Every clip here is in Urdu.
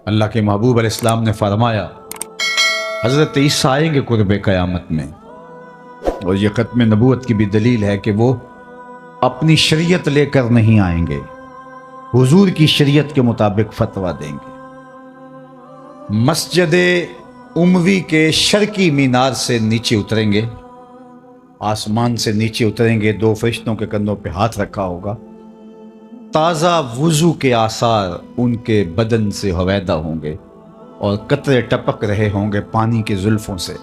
اللہ کے محبوب علیہ السلام نے فرمایا حضرت عیسیٰ آئیں گے قرب قیامت میں، اور یہ ختم نبوت کی بھی دلیل ہے کہ وہ اپنی شریعت لے کر نہیں آئیں گے، حضور کی شریعت کے مطابق فتویٰ دیں گے۔ مسجد اموی کے شرقی مینار سے نیچے اتریں گے، آسمان سے نیچے اتریں گے، دو فرشتوں کے کندھوں پہ ہاتھ رکھا ہوگا، تازہ وضو کے آثار ان کے بدن سے ہویدا ہوں گے اور قطرے ٹپک رہے ہوں گے پانی کے زلفوں سے۔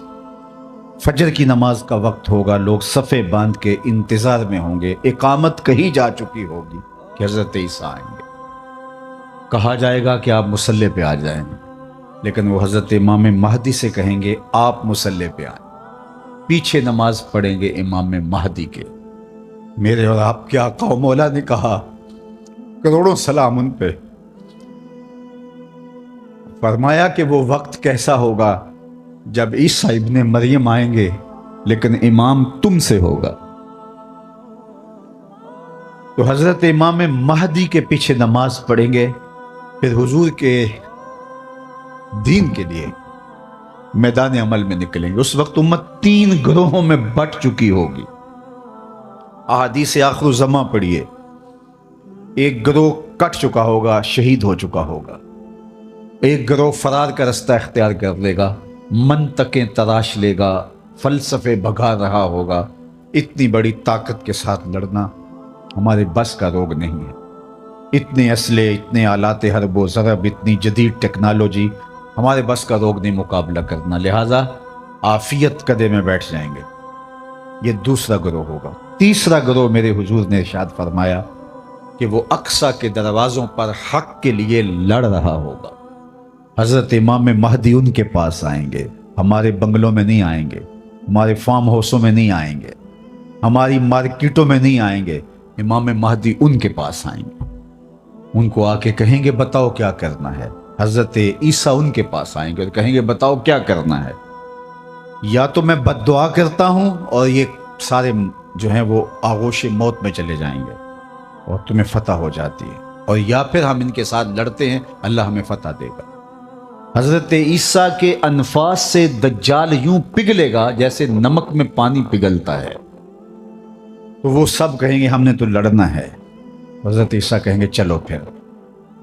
فجر کی نماز کا وقت ہوگا، لوگ صفے باندھ کے انتظار میں ہوں گے، اقامت کہی جا چکی ہوگی کہ حضرت عیسیٰ آئیں گے۔ کہا جائے گا کہ آپ مصلی پہ آ جائیں، لیکن وہ حضرت امام مہدی سے کہیں گے آپ مصلی پہ آئیں، پیچھے نماز پڑھیں گے امام مہدی کے۔ میرے اور آپ کے آقا و مولا نے کہا، کروڑوں سلام ان پہ، فرمایا کہ وہ وقت کیسا ہوگا جب عیسیٰ ابن مریم آئیں گے لیکن امام تم سے ہوگا۔ تو حضرت امام مہدی کے پیچھے نماز پڑھیں گے، پھر حضور کے دین کے لیے میدان عمل میں نکلیں گے۔ اس وقت امت 3 گروہوں میں بٹ چکی ہوگی۔ احادیث آخر الزماں پڑھیے، ایک گروہ کٹ چکا ہوگا، شہید ہو چکا ہوگا، ایک گروہ فرار کا رستہ اختیار کر لے گا، منطقیں تراش لے گا، فلسفے بھگا رہا ہوگا۔ اتنی بڑی طاقت کے ساتھ لڑنا ہمارے بس کا روگ نہیں ہے، اتنے اسلحے، اتنے آلات حرب و ضرب، اتنی جدید ٹیکنالوجی ہمارے بس کا روگ نہیں مقابلہ کرنا، لہٰذا عافیت قدے میں بیٹھ جائیں گے۔ یہ دوسرا گروہ ہوگا۔ تیسرا گروہ میرے حضور نے ارشاد فرمایا کہ وہ اقصی کے دروازوں پر حق کے لیے لڑ رہا ہوگا۔ حضرت امام مہدی ان کے پاس آئیں گے، ہمارے بنگلوں میں نہیں آئیں گے، ہمارے فارم ہاؤسوں میں نہیں آئیں گے، ہماری مارکیٹوں میں نہیں آئیں گے، امام مہدی ان کے پاس آئیں گے، ان کو آ کے کہیں گے بتاؤ کیا کرنا ہے۔ حضرت عیسیٰ ان کے پاس آئیں گے اور کہیں گے بتاؤ کیا کرنا ہے، یا تو میں بد دعا کرتا ہوں اور یہ سارے جو ہیں وہ آغوش موت میں چلے جائیں گے اور تمہیں فتح ہو جاتی ہے، اور یا پھر ہم ان کے ساتھ لڑتے ہیں، اللہ ہمیں فتح دے گا۔ حضرت عیسیٰ کے انفاس سے دجال یوں پگھلے گا جیسے نمک میں پانی پگھلتا ہے، تو وہ سب کہیں گے ہم نے تو لڑنا ہے۔ حضرت عیسیٰ کہیں گے چلو پھر،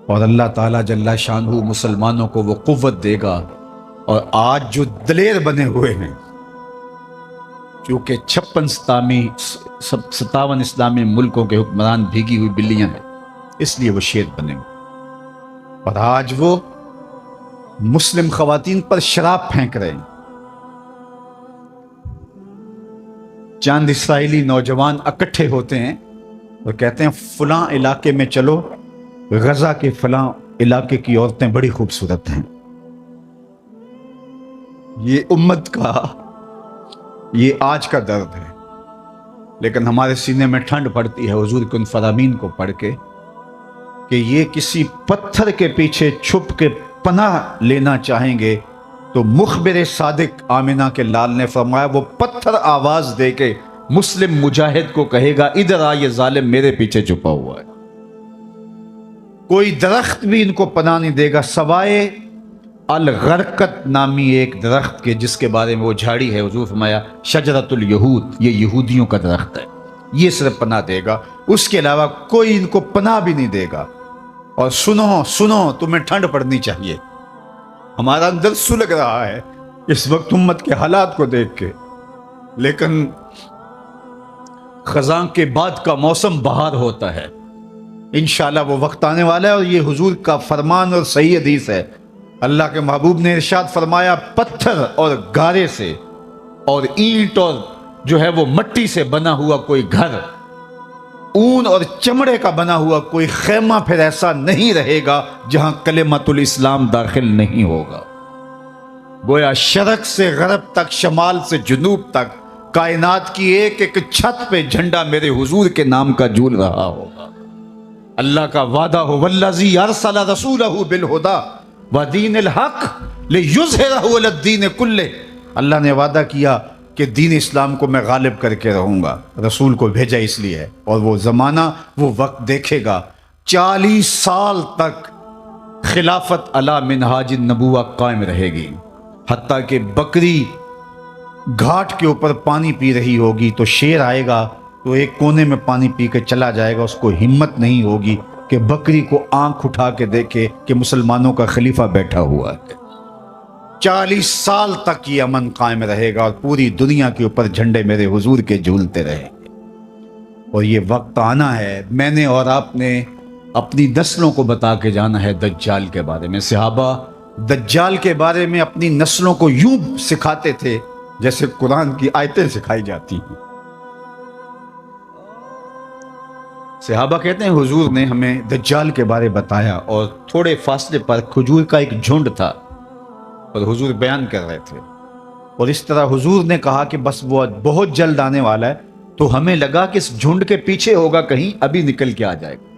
اور اللہ تعالیٰ جل شانہ مسلمانوں کو وہ قوت دے گا، اور آج جو دلیر بنے ہوئے ہیں، چونکہ 57 اسلامی ملکوں کے حکمران بھیگی ہوئی بلیاں ہیں، اس لیے وہ شیر بنے ہوئے، اور آج وہ مسلم خواتین پر شراب پھینک رہے ہیں۔ چند اسرائیلی نوجوان اکٹھے ہوتے ہیں اور کہتے ہیں فلاں علاقے میں چلو، غزہ کے فلاں علاقے کی عورتیں بڑی خوبصورت ہیں۔ یہ امت کا یہ آج کا درد ہے، لیکن ہمارے سینے میں ٹھنڈ پڑتی ہے حضور کے ان فرامین کو پڑھ کے کہ یہ کسی پتھر کے پیچھے چھپ کے پناہ لینا چاہیں گے تو مخبر صادق آمنہ کے لال نے فرمایا وہ پتھر آواز دے کے مسلم مجاہد کو کہے گا ادھر آ، یہ ظالم میرے پیچھے چھپا ہوا ہے۔ کوئی درخت بھی ان کو پناہ نہیں دے گا سوائے الغرقت نامی ایک درخت کے، جس کے بارے میں وہ جھاڑی ہے، حضور فرمایا شجرۃ الیہود، یہ یہودیوں کا درخت ہے، یہ صرف پناہ دے گا، اس کے علاوہ کوئی ان کو پناہ بھی نہیں دے گا۔ اور سنو تمہیں ٹھنڈ پڑنی چاہیے، ہمارا اندر سلگ رہا ہے اس وقت امت کے حالات کو دیکھ کے، لیکن خزاں کے بعد کا موسم بہار ہوتا ہے، انشاءاللہ وہ وقت آنے والا ہے، اور یہ حضور کا فرمان اور صحیح حدیث ہے۔ اللہ کے محبوب نے ارشاد فرمایا پتھر اور گارے سے اور اینٹ اور جو ہے وہ مٹی سے بنا ہوا کوئی گھر، اون اور چمڑے کا بنا ہوا کوئی خیمہ پھر ایسا نہیں رہے گا جہاں کلمۃ الاسلام داخل نہیں ہوگا۔ گویا شرق سے غرب تک، شمال سے جنوب تک، کائنات کی ایک ایک چھت پہ جھنڈا میرے حضور کے نام کا جھول رہا ہوگا۔ اللہ کا وعدہ ہو والذی ارسل رسولہ بالہدی ودین الحق لیظہرہ علی الدین کلہ، اللہ نے وعدہ کیا کہ دین اسلام کو میں غالب کر کے رہوں گا، رسول کو بھیجا اس لیے ہے، اور وہ زمانہ وہ وقت دیکھے گا 40 سال تک خلافت علی منہاج النبوہ قائم رہے گی، حتیٰ کہ بکری گھاٹ کے اوپر پانی پی رہی ہوگی تو شیر آئے گا تو ایک کونے میں پانی پی کے چلا جائے گا، اس کو ہمت نہیں ہوگی کہ بکری کو آنکھ اٹھا کے دیکھے کہ مسلمانوں کا خلیفہ بیٹھا ہوا ہے۔ 40 سال تک یہ امن قائم رہے گا اور پوری دنیا کے اوپر جھنڈے میرے حضور کے جھولتے رہیں گے۔ اور یہ وقت آنا ہے، میں نے اور آپ نے اپنی نسلوں کو بتا کے جانا ہے دجال کے بارے میں۔ صحابہ دجال کے بارے میں اپنی نسلوں کو یوں سکھاتے تھے جیسے قرآن کی آیتیں سکھائی جاتی ہیں۔ صحابہ کہتے ہیں حضور نے ہمیں دجال کے بارے بتایا، اور تھوڑے فاصلے پر کھجور کا ایک جھنڈ تھا اور حضور بیان کر رہے تھے، اور اس طرح حضور نے کہا کہ بس وہ بہت جلد آنے والا ہے، تو ہمیں لگا کہ اس جھنڈ کے پیچھے ہوگا کہیں، ابھی نکل کے آ جائے گا۔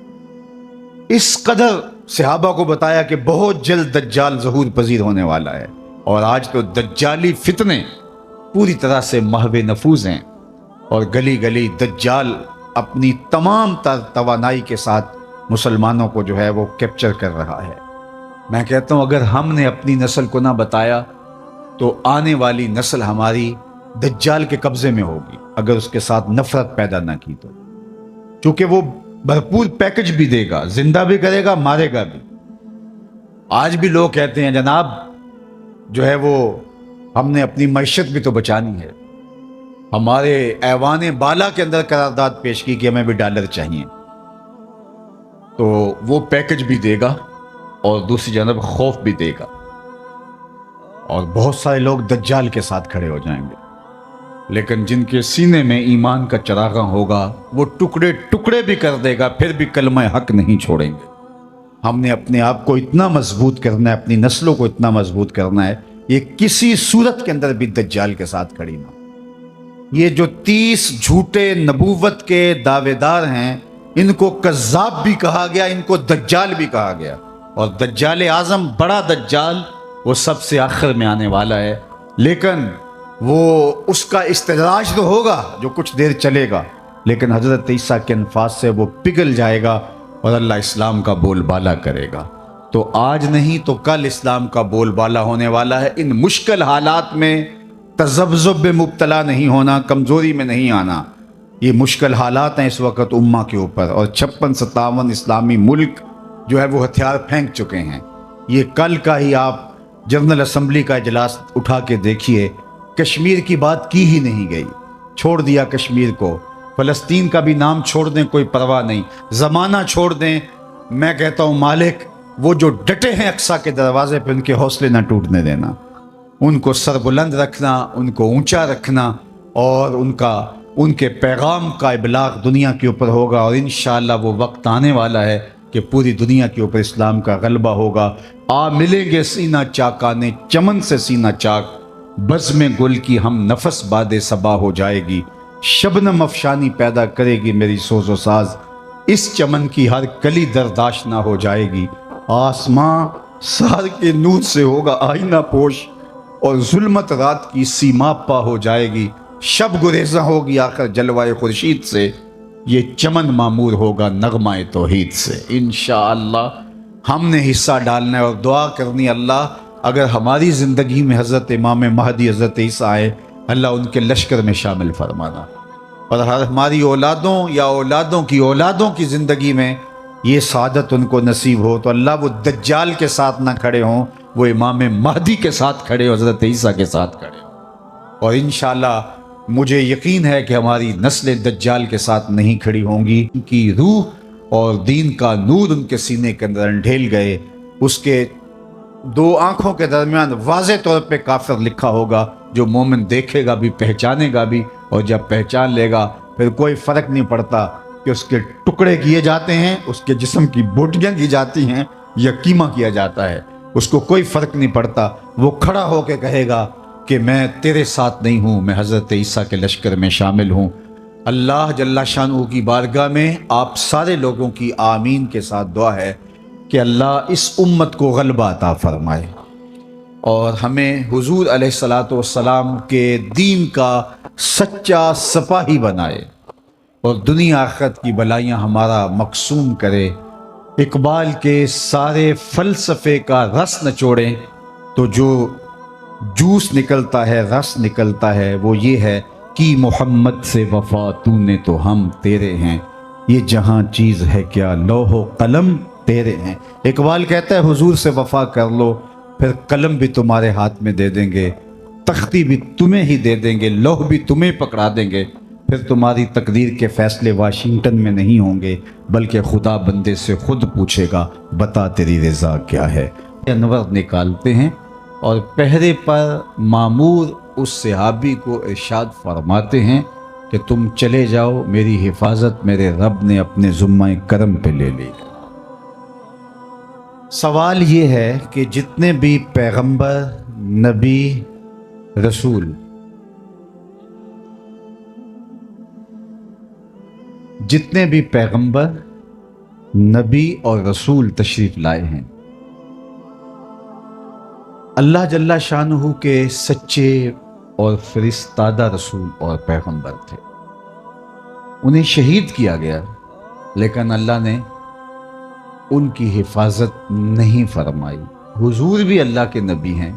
اس قدر صحابہ کو بتایا کہ بہت جلد دجال ظہور پذیر ہونے والا ہے، اور آج تو دجالی فتنے پوری طرح سے محو نفوذ ہیں، اور گلی گلی دجال اپنی تمام تر توانائی کے ساتھ مسلمانوں کو جو ہے وہ کیپچر کر رہا ہے۔ میں کہتا ہوں اگر ہم نے اپنی نسل کو نہ بتایا تو آنے والی نسل ہماری دجال کے قبضے میں ہوگی، اگر اس کے ساتھ نفرت پیدا نہ کی تو، چونکہ وہ بھرپور پیکج بھی دے گا، زندہ بھی کرے گا، مارے گا بھی۔ آج بھی لوگ کہتے ہیں جناب جو ہے وہ ہم نے اپنی معیشت بھی تو بچانی ہے، ہمارے ایوان بالا کے اندر قرارداد پیش کی کہ ہمیں بھی ڈالر چاہیے، تو وہ پیکج بھی دے گا اور دوسری جانب خوف بھی دے گا، اور بہت سارے لوگ دجال کے ساتھ کھڑے ہو جائیں گے، لیکن جن کے سینے میں ایمان کا چراغاں ہوگا وہ ٹکڑے ٹکڑے بھی کر دے گا، پھر بھی کلمہ حق نہیں چھوڑیں گے۔ ہم نے اپنے آپ کو اتنا مضبوط کرنا ہے، اپنی نسلوں کو اتنا مضبوط کرنا ہے، یہ کسی صورت کے اندر بھی دجال کے ساتھ کھڑی نہ ہو۔ یہ جو 30 جھوٹے نبوت کے دعوے دار ہیں، ان کو کذاب بھی کہا گیا، ان کو دجال بھی کہا گیا، اور دجال اعظم بڑا دجال وہ سب سے آخر میں آنے والا ہے، لیکن وہ اس کا استدراج تو ہوگا جو کچھ دیر چلے گا، لیکن حضرت عیسیٰ کے انفاس سے وہ پگھل جائے گا اور اللہ اسلام کا بول بالا کرے گا۔ تو آج نہیں تو کل اسلام کا بول بالا ہونے والا ہے۔ ان مشکل حالات میں تذبذب میں مبتلا نہیں ہونا، کمزوری میں نہیں آنا۔ یہ مشکل حالات ہیں اس وقت امہ کے اوپر، اور 56-57 اسلامی ملک جو ہے وہ ہتھیار پھینک چکے ہیں۔ یہ کل کا ہی آپ جنرل اسمبلی کا اجلاس اٹھا کے دیکھیے، کشمیر کی بات کی ہی نہیں گئی، چھوڑ دیا کشمیر کو، فلسطین کا بھی نام چھوڑ دیں کوئی پرواہ نہیں، زمانہ چھوڑ دیں۔ میں کہتا ہوں مالک وہ جو ڈٹے ہیں اقصیٰ کے دروازے پہ، ان کے حوصلے نہ ٹوٹنے دینا، ان کو سر بلند رکھنا، ان کو اونچا رکھنا، اور ان کے پیغام کا ابلاغ دنیا کے اوپر ہوگا، اور انشاءاللہ وہ وقت آنے والا ہے کہ پوری دنیا کے اوپر اسلام کا غلبہ ہوگا۔ آ ملیں گے سینہ چاکانے چمن سے سینہ چاک، بزم گل کی ہم نفس باد صبا ہو جائے گی، شبنم افشانی پیدا کرے گی میری سوز و ساز، اس چمن کی ہر کلی درداش نہ ہو جائے گی، آسماں سار کے نور سے ہوگا آئینہ پوش، اور ظلمت رات کی سیما پا ہو جائے گی، شب گریزاں ہوگی آخر جلوائے خورشید سے، یہ چمن معمور ہوگا نغمہ توحید سے۔ انشاءاللہ ہم نے حصہ ڈالنا ہے اور دعا کرنی، اللہ اگر ہماری زندگی میں حضرت امام مہدی حضرت عیسیٰ آئے، اللہ ان کے لشکر میں شامل فرمانا، اور ہماری اولادوں یا اولادوں کی زندگی میں یہ سعادت ان کو نصیب ہو، تو اللہ وہ دجال کے ساتھ نہ کھڑے ہوں، وہ امام مہدی کے ساتھ کھڑے ہو، حضرت عیسیٰ کے ساتھ کھڑے ہوں۔ اور انشاءاللہ مجھے یقین ہے کہ ہماری نسلیں دجال کے ساتھ نہیں کھڑی ہوں گی، ان کی روح اور دین کا نور ان کے سینے کے اندر انڈھیل گئے، اس کے 2 آنکھوں کے درمیان واضح طور پہ کافر لکھا ہوگا، جو مومن دیکھے گا بھی پہچانے گا بھی، اور جب پہچان لے گا پھر کوئی فرق نہیں پڑتا کہ اس کے ٹکڑے کیے جاتے ہیں، اس کے جسم کی بوٹیاں کی جاتی ہیں یا قیمہ کیا جاتا ہے، اس کو کوئی فرق نہیں پڑتا، وہ کھڑا ہو کے کہے گا کہ میں تیرے ساتھ نہیں ہوں، میں حضرت عیسیٰ کے لشکر میں شامل ہوں۔ اللہ جل شانہ کی بارگاہ میں آپ سارے لوگوں کی آمین کے ساتھ دعا ہے کہ اللہ اس امت کو غلبہ عطا فرمائے، اور ہمیں حضور علیہ الصلاۃ والسلام کے دین کا سچا سپاہی بنائے، اور دنیا آخرت کی بلائیاں ہمارا مقسوم کرے، اقبال کے سارے فلسفے کا رس نچوڑیں تو جو جوس نکلتا ہے، رس نکلتا ہے، وہ یہ ہے کہ محمد سے وفا تو نے تو ہم تیرے ہیں، یہ جہاں چیز ہے کیا لوح و قلم تیرے ہیں۔ اقبال کہتا ہے حضور سے وفا کر لو، پھر قلم بھی تمہارے ہاتھ میں دے دیں گے، تختی بھی تمہیں ہی دے دیں گے، لوح بھی تمہیں پکڑا دیں گے، پھر تمہاری تقدیر کے فیصلے واشنگٹن میں نہیں ہوں گے، بلکہ خدا بندے سے خود پوچھے گا بتا تیری رضا کیا ہے۔ انور نکالتے ہیں اور پہرے پر مامور اس صحابی کو ارشاد فرماتے ہیں کہ تم چلے جاؤ، میری حفاظت میرے رب نے اپنے ذمہ کرم پہ لے لی۔ سوال یہ ہے کہ جتنے بھی پیغمبر، نبی، رسول جتنے بھی پیغمبر، نبی اور رسول تشریف لائے ہیں، اللہ جل شانہ کے سچے اور فرستادہ رسول اور پیغمبر تھے، انہیں شہید کیا گیا، لیکن اللہ نے ان کی حفاظت نہیں فرمائی۔ حضور بھی اللہ کے نبی ہیں،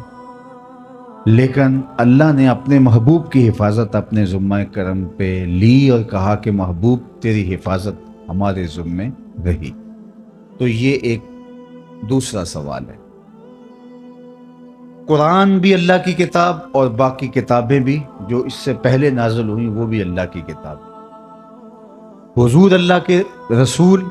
لیکن اللہ نے اپنے محبوب کی حفاظت اپنے ذمہ کرم پہ لی اور کہا کہ محبوب تیری حفاظت ہمارے ذمہ رہی۔ تو یہ ایک دوسرا سوال ہے۔ قرآن بھی اللہ کی کتاب اور باقی کتابیں بھی جو اس سے پہلے نازل ہوئیں وہ بھی اللہ کی کتاب۔ حضور اللہ کے رسول،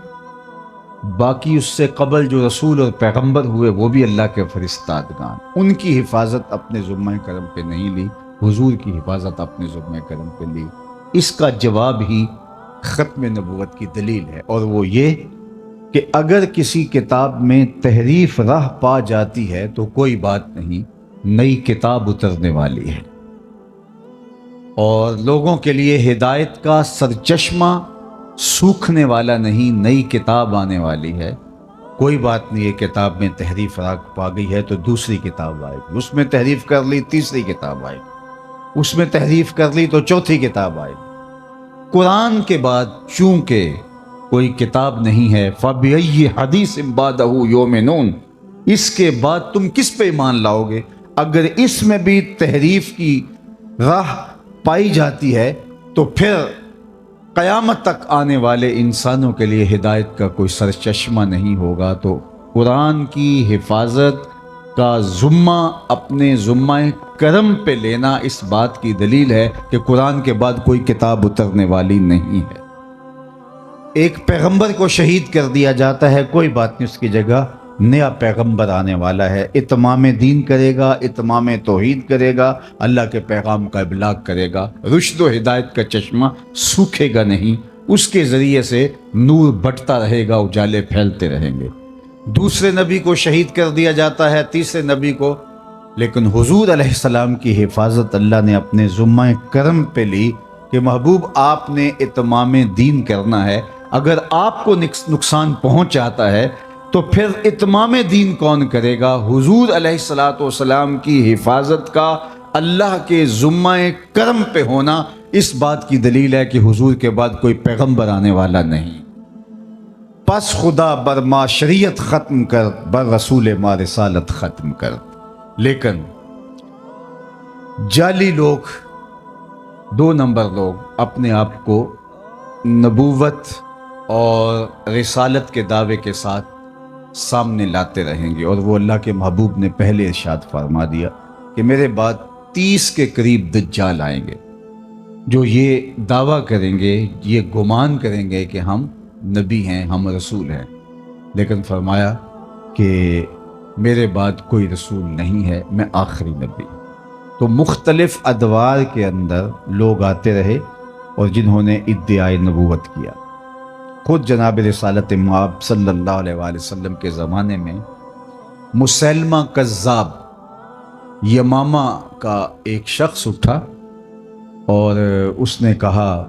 باقی اس سے قبل جو رسول اور پیغمبر ہوئے وہ بھی اللہ کے فرستادگان، ان کی حفاظت اپنے ذمہ کرم پہ نہیں لی، حضور کی حفاظت اپنے ذمہ کرم پہ لی۔ اس کا جواب ہی ختم نبوت کی دلیل ہے، اور وہ یہ کہ اگر کسی کتاب میں تحریف راہ پا جاتی ہے تو کوئی بات نہیں، نئی کتاب اترنے والی ہے، اور لوگوں کے لیے ہدایت کا سرچشمہ سوکھنے والا نہیں، نئی کتاب آنے والی ہے۔ کوئی بات نہیں، ایک کتاب میں تحریف راہ پا گئی ہے تو دوسری کتاب آئے گی، اس میں تحریف کر لی تیسری کتاب آئے گی، اس میں تحریف کر لی تو چوتھی کتاب آئے گی۔ قرآن کے بعد چونکہ کوئی کتاب نہیں ہے، فَبِأَيِّ حَدِيثٍ بَعْدَهُ يُؤْمِنُونَ، اس کے بعد تم کس پہ ایمان لاؤ گے؟ اگر اس میں بھی تحریف کی راہ پائی جاتی ہے تو پھر قیامت تک آنے والے انسانوں کے لیے ہدایت کا کوئی سرچشمہ نہیں ہوگا۔ تو قرآن کی حفاظت کا ذمہ اپنے ذمہ کرم پہ لینا اس بات کی دلیل ہے کہ قرآن کے بعد کوئی کتاب اترنے والی نہیں ہے۔ ایک پیغمبر کو شہید کر دیا جاتا ہے، کوئی بات نہیں، اس کی جگہ نیا پیغمبر آنے والا ہے، اتمام دین کرے گا، اتمام توحید کرے گا، اللہ کے پیغام کا ابلاغ کرے گا، رشد و ہدایت کا چشمہ سوکھے گا نہیں، اس کے ذریعے سے نور بٹتا رہے گا، اجالے پھیلتے رہیں گے۔ دوسرے نبی کو شہید کر دیا جاتا ہے، تیسرے نبی کو، لیکن حضور علیہ السلام کی حفاظت اللہ نے اپنے ذمہ کرم پہ لی کہ محبوب آپ نے اتمام دین کرنا ہے، اگر آپ کو نقصان پہنچ جاتا ہے تو پھر اتمام دین کون کرے گا؟ حضور علیہ السلام کی حفاظت کا اللہ کے ذمہ کرم پہ ہونا اس بات کی دلیل ہے کہ حضور کے بعد کوئی پیغمبر آنے والا نہیں۔ پس خدا بر ما شریعت ختم کر، بر رسول ما رسالت ختم کر۔ لیکن جعلی لوگ، دو نمبر لوگ اپنے آپ کو نبوت اور رسالت کے دعوے کے ساتھ سامنے لاتے رہیں گے، اور وہ اللہ کے محبوب نے پہلے ارشاد فرما دیا کہ میرے بعد 30 کے قریب دجال آئیں گے جو یہ دعویٰ کریں گے، یہ گمان کریں گے کہ ہم نبی ہیں، ہم رسول ہیں، لیکن فرمایا کہ میرے بعد کوئی رسول نہیں ہے، میں آخری نبی۔ تو مختلف ادوار کے اندر لوگ آتے رہے اور جنہوں نے ادعائے نبوت کیا۔ خود جناب رسالت مآب صلی اللہ علیہ وآلہ وسلم کے زمانے میں مسیلمہ کذاب یمامہ کا ایک شخص اٹھا اور اس نے کہا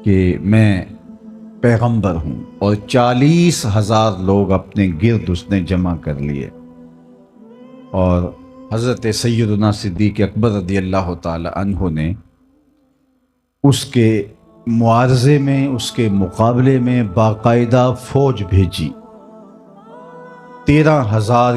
کہ میں پیغمبر ہوں، اور 40,000 لوگ اپنے گرد اس نے جمع کر لیے، اور حضرت سیدنا صدیق اکبر رضی اللہ تعالی عنہ نے اس کے معارضے میں، اس کے مقابلے میں باقاعدہ فوج بھیجی، 13,000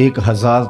1000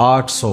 800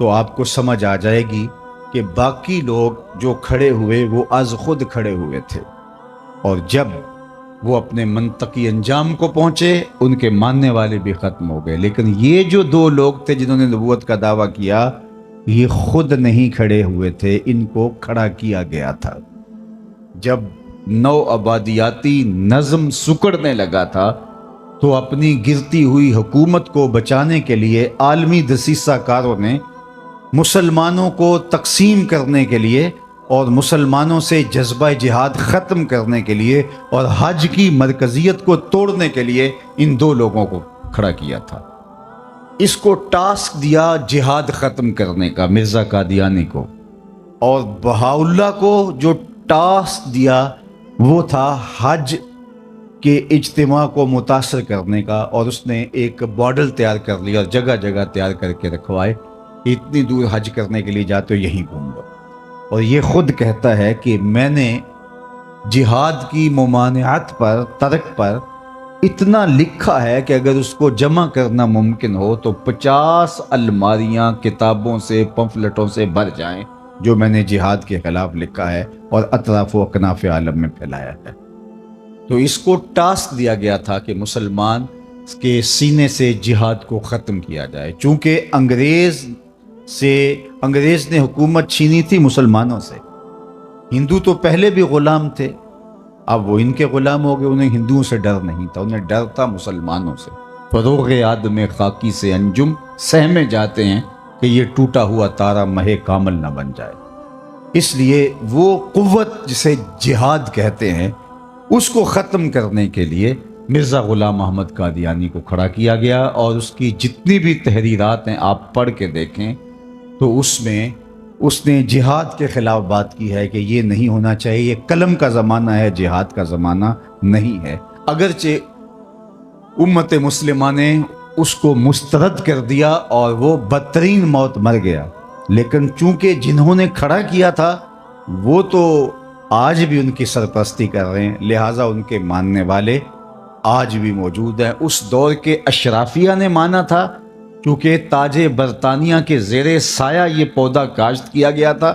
تو آپ کو سمجھ آ جائے گی کہ باقی لوگ جو کھڑے ہوئے وہ از خود کھڑے ہوئے تھے، اور جب وہ اپنے منطقی انجام کو پہنچے ان کے ماننے والے بھی ختم ہو گئے۔ لیکن یہ جو دو لوگ تھے جنہوں نے نبوت کا دعویٰ کیا، یہ خود نہیں کھڑے ہوئے تھے، ان کو کھڑا کیا گیا تھا۔ جب نو آبادیاتی نظم سکڑنے لگا تھا تو اپنی گرتی ہوئی حکومت کو بچانے کے لیے عالمی دسیسہ کاروں نے مسلمانوں کو تقسیم کرنے کے لیے اور مسلمانوں سے جذبہ جہاد ختم کرنے کے لیے اور حج کی مرکزیت کو توڑنے کے لیے ان دو لوگوں کو کھڑا کیا تھا۔ اس کو ٹاسک دیا جہاد ختم کرنے کا مرزا قادیانی کو، اور بہاؤاللہ کو جو ٹاسک دیا وہ تھا حج کے اجتماع کو متاثر کرنے کا، اور اس نے ایک ماڈل تیار کر لیا اور جگہ جگہ تیار کر کے رکھوائے، اتنی دور حج کرنے کے لیے جاتے ہو یہیں گھوم لو۔ اور یہ خود کہتا ہے کہ میں نے جہاد کی ممانعت پر، ترک پر اتنا لکھا ہے کہ اگر اس کو جمع کرنا ممکن ہو تو 50 الماریاں کتابوں سے، پمفلٹوں سے بھر جائیں جو میں نے جہاد کے خلاف لکھا ہے اور اطراف و اکناف عالم میں پھیلایا ہے۔ تو اس کو ٹاسک دیا گیا تھا کہ مسلمان کے سینے سے جہاد کو ختم کیا جائے، چونکہ انگریز نے حکومت چھینی تھی مسلمانوں سے۔ ہندو تو پہلے بھی غلام تھے، اب وہ ان کے غلام ہو گئے، انہیں ہندوؤں سے ڈر نہیں تھا، انہیں ڈر تھا مسلمانوں سے۔ فروغ آدم خاکی سے انجم سہمے جاتے ہیں کہ یہ ٹوٹا ہوا تارا مہ کامل نہ بن جائے۔ اس لیے وہ قوت جسے جہاد کہتے ہیں اس کو ختم کرنے کے لیے مرزا غلام محمد قادیانی کو کھڑا کیا گیا، اور اس کی جتنی بھی تحریرات ہیں آپ پڑھ کے دیکھیں تو اس میں اس نے جہاد کے خلاف بات کی ہے کہ یہ نہیں ہونا چاہیے، یہ قلم کا زمانہ ہے، جہاد کا زمانہ نہیں ہے۔ اگرچہ امت مسلمہ نے اس کو مسترد کر دیا اور وہ بدترین موت مر گیا، لیکن چونکہ جنہوں نے کھڑا کیا تھا وہ تو آج بھی ان کی سرپرستی کر رہے ہیں، لہٰذا ان کے ماننے والے آج بھی موجود ہیں۔ اس دور کے اشرافیہ نے مانا تھا، کیونکہ تاج برطانیہ کے زیر سایہ یہ پودا کاشت کیا گیا تھا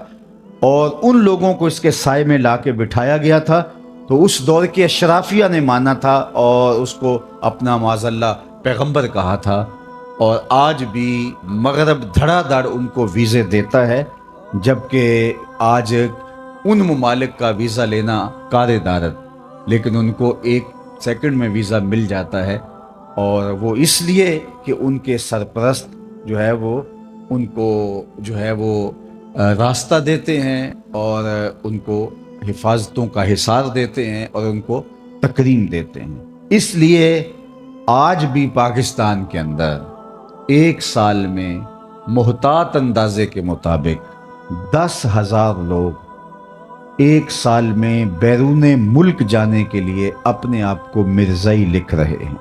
اور ان لوگوں کو اس کے سائے میں لا کے بٹھایا گیا تھا، تو اس دور کے اشرافیہ نے مانا تھا اور اس کو اپنا معاذ اللہ پیغمبر کہا تھا، اور آج بھی مغرب دھڑا دھڑ ان کو ویزے دیتا ہے، جبکہ آج ان ممالک کا ویزا لینا کار دارت، لیکن ان کو 1 سیکنڈ میں ویزا مل جاتا ہے، اور وہ اس لیے کہ ان کے سرپرست جو ہے وہ ان کو جو ہے وہ راستہ دیتے ہیں اور ان کو حفاظتوں کا حصار دیتے ہیں اور ان کو تکریم دیتے ہیں۔ اس لیے آج بھی پاکستان کے اندر 1 سال میں محتاط اندازے کے مطابق 10,000 لوگ 1 سال میں بیرون ملک جانے کے لیے اپنے آپ کو مرزائی لکھ رہے ہیں،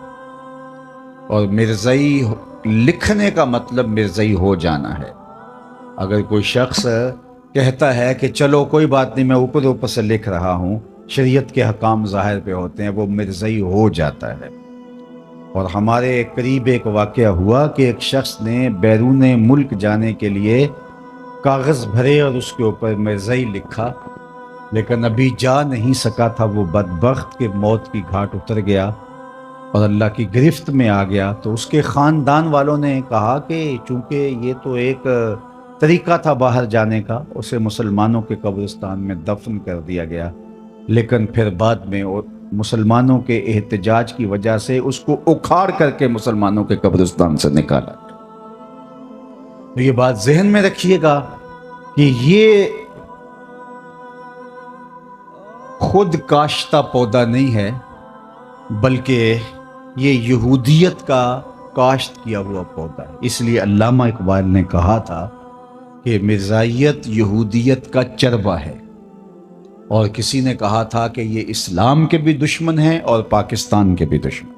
اور مرزائی لکھنے کا مطلب مرزائی ہو جانا ہے۔ اگر کوئی شخص کہتا ہے کہ چلو کوئی بات نہیں میں اوپر سے لکھ رہا ہوں، شریعت کے حکام ظاہر پہ ہوتے ہیں، وہ مرزائی ہو جاتا ہے۔ اور ہمارے قریب ایک واقعہ ہوا کہ ایک شخص نے بیرون ملک جانے کے لیے کاغذ بھرے اور اس کے اوپر مرزائی لکھا، لیکن ابھی جا نہیں سکا تھا، وہ بدبخت کہ موت کی گھاٹ اتر گیا اور اللہ کی گرفت میں آ گیا۔ تو اس کے خاندان والوں نے کہا کہ چونکہ یہ تو ایک طریقہ تھا باہر جانے کا، اسے مسلمانوں کے قبرستان میں دفن کر دیا گیا، لیکن پھر بعد میں مسلمانوں کے احتجاج کی وجہ سے اس کو اکھاڑ کر کے مسلمانوں کے قبرستان سے نکالا۔ تو یہ بات ذہن میں رکھیے گا کہ یہ خود کاشتہ پودا نہیں ہے، بلکہ یہ یہودیت کا کاشت کیا ہوا پودا ہے۔ اس لیے علامہ اقبال نے کہا تھا کہ مرزائیت یہودیت کا چربہ ہے، اور کسی نے کہا تھا کہ یہ اسلام کے بھی دشمن ہیں اور پاکستان کے بھی دشمن،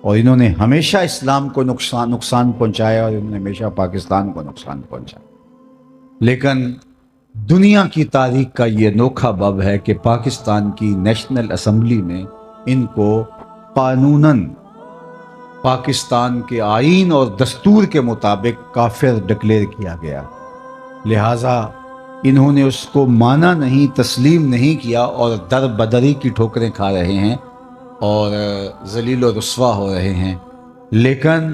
اور انہوں نے ہمیشہ اسلام کو نقصان پہنچایا اور انہوں نے ہمیشہ پاکستان کو نقصان پہنچایا۔ لیکن دنیا کی تاریخ کا یہ انوکھا باب ہے کہ پاکستان کی نیشنل اسمبلی میں ان کو قانوناً پاکستان کے آئین اور دستور کے مطابق کافر ڈکلیئر کیا گیا، لہٰذا انہوں نے اس کو مانا نہیں، تسلیم نہیں کیا اور در بدری کی ٹھوکریں کھا رہے ہیں اور ذلیل و رسوا ہو رہے ہیں۔ لیکن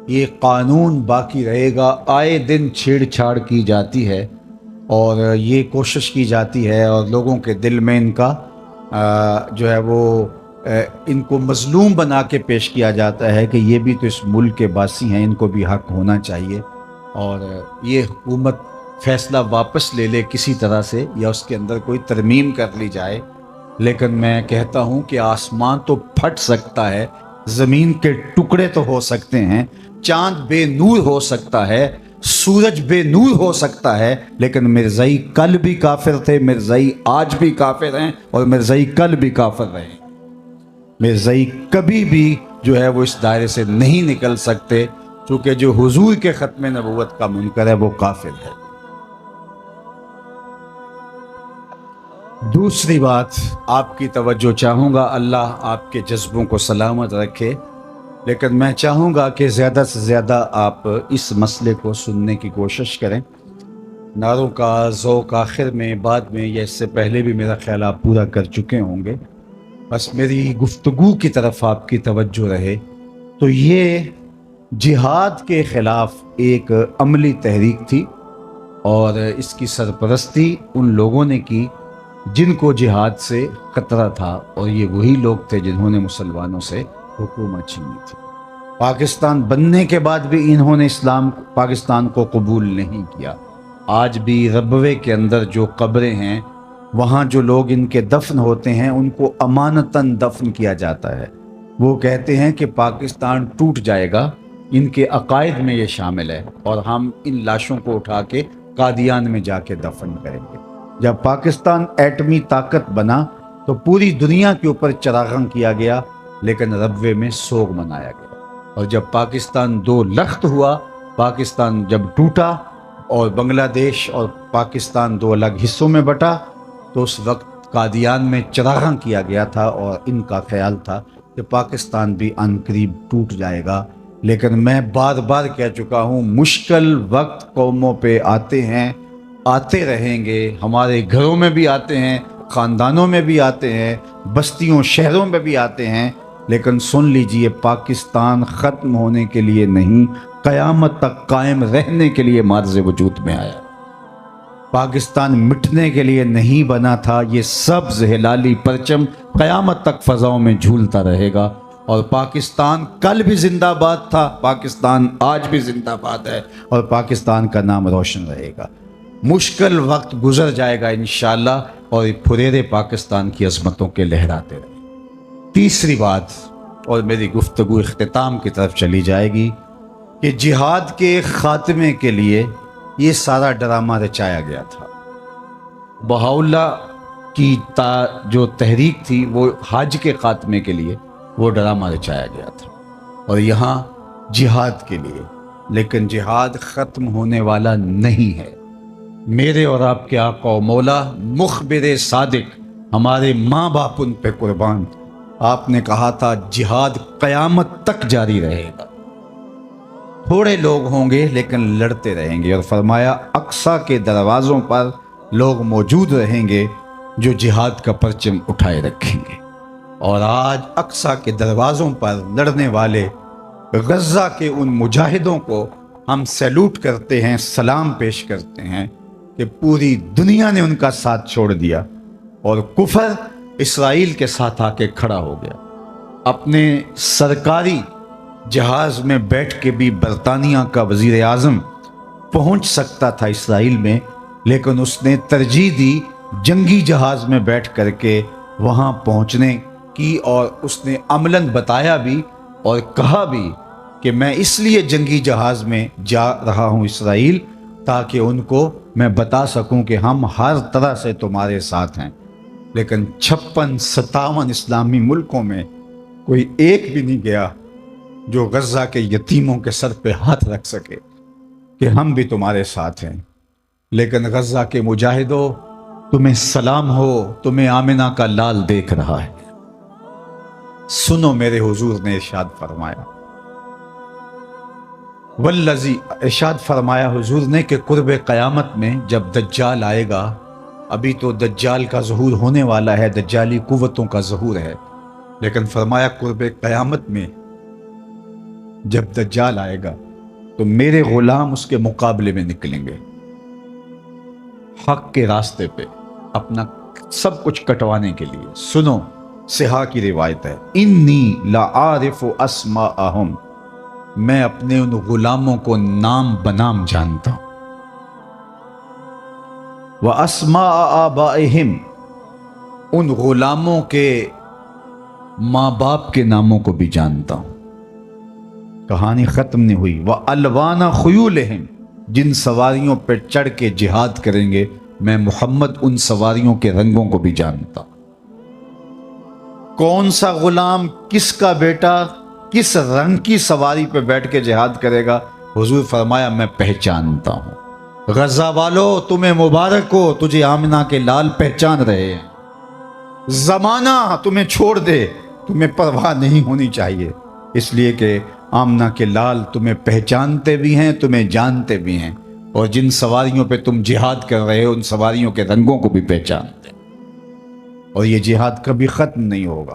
یہ قانون باقی رہے گا، آئے دن چھیڑ چھاڑ کی جاتی ہے اور یہ کوشش کی جاتی ہے اور لوگوں کے دل میں ان کا جو ہے وہ ان کو مظلوم بنا کے پیش کیا جاتا ہے کہ یہ بھی تو اس ملک کے باسی ہیں، ان کو بھی حق ہونا چاہیے، اور یہ حکومت فیصلہ واپس لے لے کسی طرح سے یا اس کے اندر کوئی ترمیم کر لی جائے۔ لیکن میں کہتا ہوں کہ آسمان تو پھٹ سکتا ہے، زمین کے ٹکڑے تو ہو سکتے ہیں، چاند بے نور ہو سکتا ہے، سورج بے نور ہو سکتا ہے، لیکن مرزائی کل بھی کافر تھے، مرزائی آج بھی کافر ہیں اور مرزائی کل بھی کافر رہے۔ مرزائی کبھی بھی جو ہے وہ اس دائرے سے نہیں نکل سکتے، چونکہ جو حضور کے ختم نبوت کا منکر ہے وہ کافر ہے۔ دوسری بات آپ کی توجہ چاہوں گا، اللہ آپ کے جذبوں کو سلامت رکھے، لیکن میں چاہوں گا کہ زیادہ سے زیادہ آپ اس مسئلے کو سننے کی کوشش کریں۔ نعروں کا ذوق آخر میں بعد میں یا اس سے پہلے بھی میرا خیال آپ پورا کر چکے ہوں گے، بس میری گفتگو کی طرف آپ کی توجہ رہے۔ تو یہ جہاد کے خلاف ایک عملی تحریک تھی اور اس کی سرپرستی ان لوگوں نے کی جن کو جہاد سے خطرہ تھا، اور یہ وہی لوگ تھے جنہوں نے مسلمانوں سے حکومت چھینی تھی۔ پاکستان بننے کے بعد بھی انہوں نے پاکستان کو قبول نہیں کیا۔ آج بھی ربوے کے اندر جو قبریں ہیں، وہاں جو لوگ ان کے دفن ہوتے ہیں ان کو امانتاً دفن کیا جاتا ہے۔ وہ کہتے ہیں کہ پاکستان ٹوٹ جائے گا، ان کے عقائد میں یہ شامل ہے، اور ہم ان لاشوں کو اٹھا کے قادیان میں جا کے دفن کریں گے۔ جب پاکستان ایٹمی طاقت بنا تو پوری دنیا کے اوپر چراغاں کیا گیا، لیکن ربوے میں سوگ منایا گیا۔ اور جب پاکستان دو لخت ہوا، پاکستان جب ٹوٹا اور بنگلہ دیش اور پاکستان دو الگ حصوں میں بٹا، تو اس وقت قادیان میں چراغاں کیا گیا تھا، اور ان کا خیال تھا کہ پاکستان بھی عنقریب ٹوٹ جائے گا۔ لیکن میں بار بار کہہ چکا ہوں، مشکل وقت قوموں پہ آتے ہیں، آتے رہیں گے، ہمارے گھروں میں بھی آتے ہیں، خاندانوں میں بھی آتے ہیں، بستیوں شہروں میں بھی آتے ہیں، لیکن سن لیجئے، پاکستان ختم ہونے کے لیے نہیں، قیامت تک قائم رہنے کے لیے معرض وجود میں آیا۔ پاکستان مٹنے کے لیے نہیں بنا تھا۔ یہ سبز ہلالی پرچم قیامت تک فضاؤں میں جھولتا رہے گا، اور پاکستان کل بھی زندہ باد تھا، پاکستان آج بھی زندہ باد ہے، اور پاکستان کا نام روشن رہے گا۔ مشکل وقت گزر جائے گا انشاءاللہ، اور پھریرے پاکستان کی عظمتوں کے لہراتے رہے۔ تیسری بات، اور میری گفتگو اختتام کی طرف چلی جائے گی، کہ جہاد کے خاتمے کے لیے یہ سارا ڈرامہ رچایا گیا تھا۔ بہاؤاللہ کی جو تحریک تھی وہ حج کے خاتمے کے لیے وہ ڈرامہ رچایا گیا تھا، اور یہاں جہاد کے لیے، لیکن جہاد ختم ہونے والا نہیں ہے۔ میرے اور آپ کے آقا و مولا مخبر صادق، ہمارے ماں باپ ان پہ قربان، آپ نے کہا تھا جہاد قیامت تک جاری رہے گا، تھوڑے لوگ ہوں گے لیکن لڑتے رہیں گے، اور فرمایا اقصی کے دروازوں پر لوگ موجود رہیں گے جو جہاد کا پرچم اٹھائے رکھیں گے۔ اور آج اقصی کے دروازوں پر لڑنے والے غزہ کے ان مجاہدوں کو ہم سیلوٹ کرتے ہیں، سلام پیش کرتے ہیں کہ پوری دنیا نے ان کا ساتھ چھوڑ دیا، اور کفر اسرائیل کے ساتھ آ کے کھڑا ہو گیا۔ اپنے سرکاری جہاز میں بیٹھ کے بھی برطانیہ کا وزیر اعظم پہنچ سکتا تھا اسرائیل میں، لیکن اس نے ترجیح دی جنگی جہاز میں بیٹھ کر کے وہاں پہنچنے کی، اور اس نے عملاً بتایا بھی اور کہا بھی کہ میں اس لیے جنگی جہاز میں جا رہا ہوں اسرائیل، تاکہ ان کو میں بتا سکوں کہ ہم ہر طرح سے تمہارے ساتھ ہیں۔ لیکن 56-57 اسلامی ملکوں میں کوئی ایک بھی نہیں گیا جو غزہ کے یتیموں کے سر پہ ہاتھ رکھ سکے کہ ہم بھی تمہارے ساتھ ہیں۔ لیکن غزہ کے مجاہدوں، تمہیں سلام ہو، تمہیں آمنہ کا لال دیکھ رہا ہے۔ سنو، میرے حضور نے ارشاد فرمایا، والذی ارشاد فرمایا حضور نے کہ قرب قیامت میں جب دجال آئے گا، ابھی تو دجال کا ظہور ہونے والا ہے، دجالی قوتوں کا ظہور ہے، لیکن فرمایا قرب قیامت میں جب دجال آئے گا تو میرے غلام اس کے مقابلے میں نکلیں گے، حق کے راستے پہ اپنا سب کچھ کٹوانے کے لیے۔ سنو، صحاح کی روایت ہے، انی لعارف اسماءہم، میں اپنے ان غلاموں کو نام بنام جانتا ہوں، واسماء آبائہم، ان غلاموں کے ماں باپ کے ناموں کو بھی جانتا ہوں۔ کہانی ختم نہیں ہوئی، وَأَلْوَانَ خُيُولِهِمْ، جن سواریوں پہ چڑھ کے جہاد کریں گے میں محمد ان سواریوں کے رنگوں کو بھی جانتا ہوں۔ کون سا غلام، کس کا بیٹا کس رنگ کی سواری پہ بیٹھ کے جہاد کرے گا، حضور فرمایا میں پہچانتا ہوں۔ غزہ والو تمہیں مبارک ہو، تجھے آمنہ کے لال پہچان رہے ہیں۔ زمانہ تمہیں چھوڑ دے، تمہیں پرواہ نہیں ہونی چاہیے، اس لیے کہ آمنہ کے لال تمہیں پہچانتے بھی ہیں، تمہیں جانتے بھی ہیں، اور جن سواریوں پہ تم جہاد کر رہے ہو ان سواریوں کے رنگوں کو بھی پہچانتے ہیں، اور یہ جہاد کبھی ختم نہیں ہوگا۔